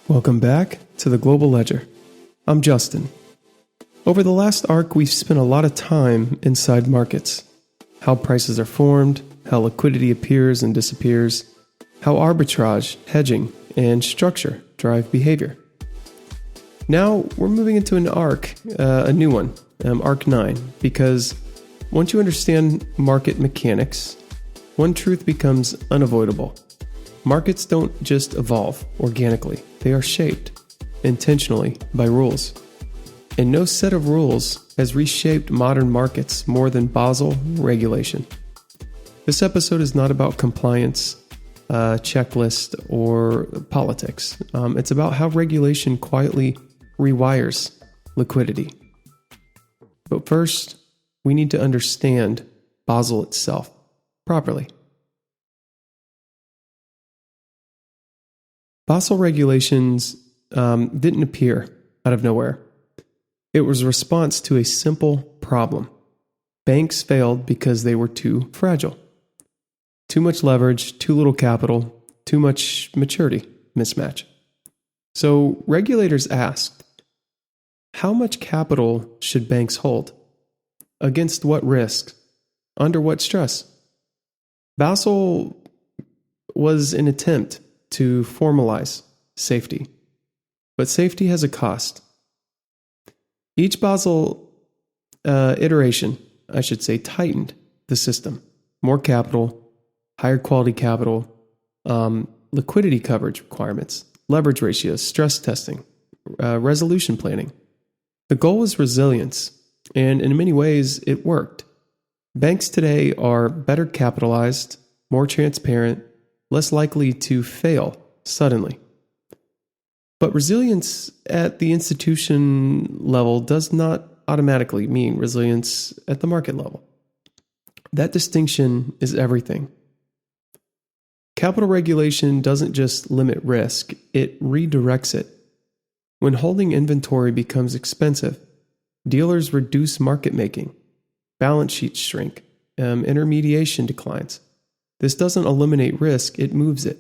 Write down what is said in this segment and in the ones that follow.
Welcome back to the Global Ledger. I'm Justin. Over the last arc, we've spent a lot of time inside markets. How prices are formed, how liquidity appears and disappears, how arbitrage, hedging, and structure drive behavior. Now, we're moving into an arc, a new one, Arc 9, because once you understand market mechanics, one truth becomes unavoidable. Markets don't just evolve organically. They are shaped, intentionally, by rules. And no set of rules has reshaped modern markets more than Basel regulation. This episode is not about compliance, checklist, or politics. It's about how regulation quietly rewires liquidity. But first, we need to understand Basel itself properly. Basel regulations didn't appear out of nowhere. It was a response to a simple problem. Banks failed because they were too fragile. Too much leverage, too little capital, too much maturity mismatch. So regulators asked, how much capital should banks hold? Against what risks? Under what stress? Basel was an attempt to formalize safety. But safety has a cost. Each Basel iteration, tightened the system. More capital, higher quality capital, liquidity coverage requirements, leverage ratios, stress testing, resolution planning. The goal was resilience, and in many ways it worked. Banks today are better capitalized, more transparent, less likely to fail suddenly. But resilience at the institution level does not automatically mean resilience at the market level. That distinction is everything. Capital regulation doesn't just limit risk, it redirects it. When holding inventory becomes expensive, dealers reduce market making, balance sheets shrink, intermediation declines. This doesn't eliminate risk, it moves it.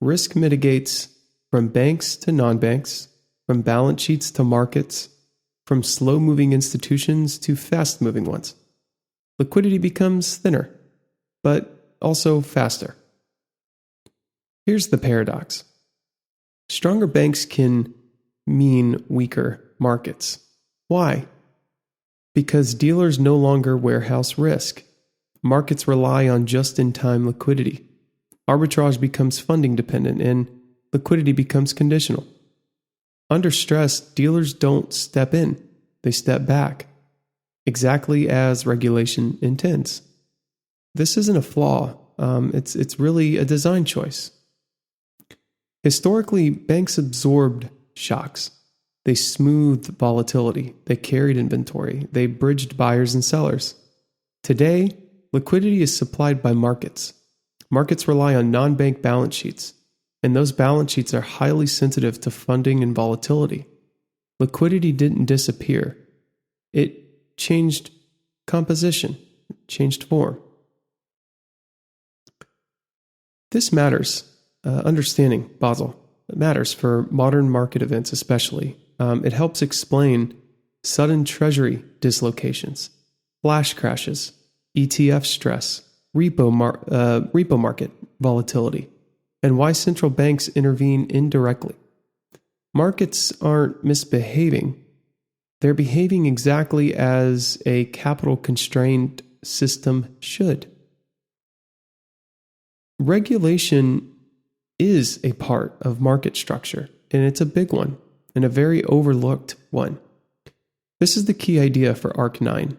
Risk mitigates from banks to non-banks, from balance sheets to markets, from slow-moving institutions to fast-moving ones. Liquidity becomes thinner, but also faster. Here's the paradox. Stronger banks can mean weaker markets. Why? Because dealers no longer warehouse risk. Markets rely on just-in-time liquidity. Arbitrage becomes funding dependent and liquidity becomes conditional. Under stress, dealers don't step in, they step back, exactly as regulation intends. This isn't a flaw, it's really a design choice. Historically, banks absorbed shocks. They smoothed volatility, they carried inventory, they bridged buyers and sellers. Today, liquidity is supplied by markets. Markets rely on non-bank balance sheets, and those balance sheets are highly sensitive to funding and volatility. Liquidity didn't disappear. It changed composition, changed form. This matters. Understanding Basel matters for modern market events especially. It helps explain sudden treasury dislocations, flash crashes, ETF stress, repo market volatility, and why central banks intervene indirectly. Markets aren't misbehaving. They're behaving exactly as a capital-constrained system should. Regulation is a part of market structure, and it's a big one, and a very overlooked one. This is the key idea for Arc 9.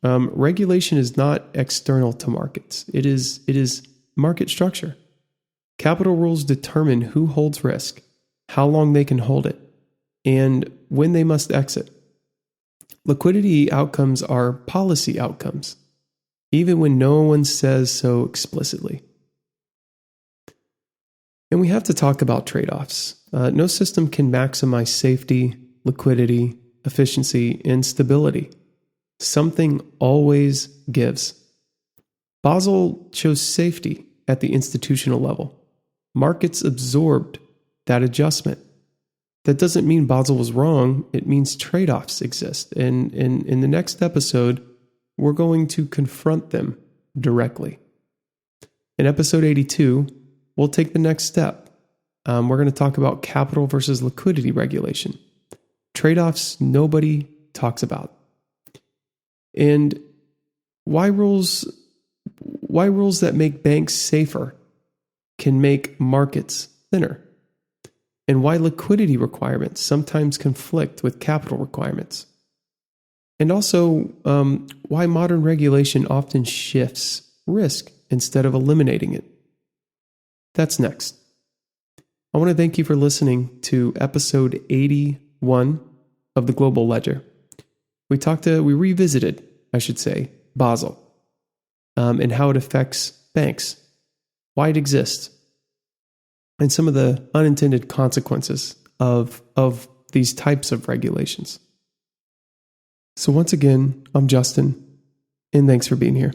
Regulation is not external to markets. It is market structure. Capital rules determine who holds risk, how long they can hold it, and when they must exit. Liquidity outcomes are policy outcomes, even when no one says so explicitly. And we have to talk about trade-offs. No system can maximize safety, liquidity, efficiency, and stability. Something always gives. Basel chose safety at the institutional level. Markets absorbed that adjustment. That doesn't mean Basel was wrong. It means trade-offs exist. And in the next episode, we're going to confront them directly. In episode 82, we'll take the next step. We're going to talk about capital versus liquidity regulation. Trade-offs nobody talks about. And why rules that make banks safer can make markets thinner. And why liquidity requirements sometimes conflict with capital requirements. And also why modern regulation often shifts risk instead of eliminating it. That's next. I want to thank you for listening to episode 81 of the Global Ledger. We revisited, Basel, and how it affects banks, why it exists, and some of the unintended consequences of these types of regulations. So once again, I'm Justin, and thanks for being here.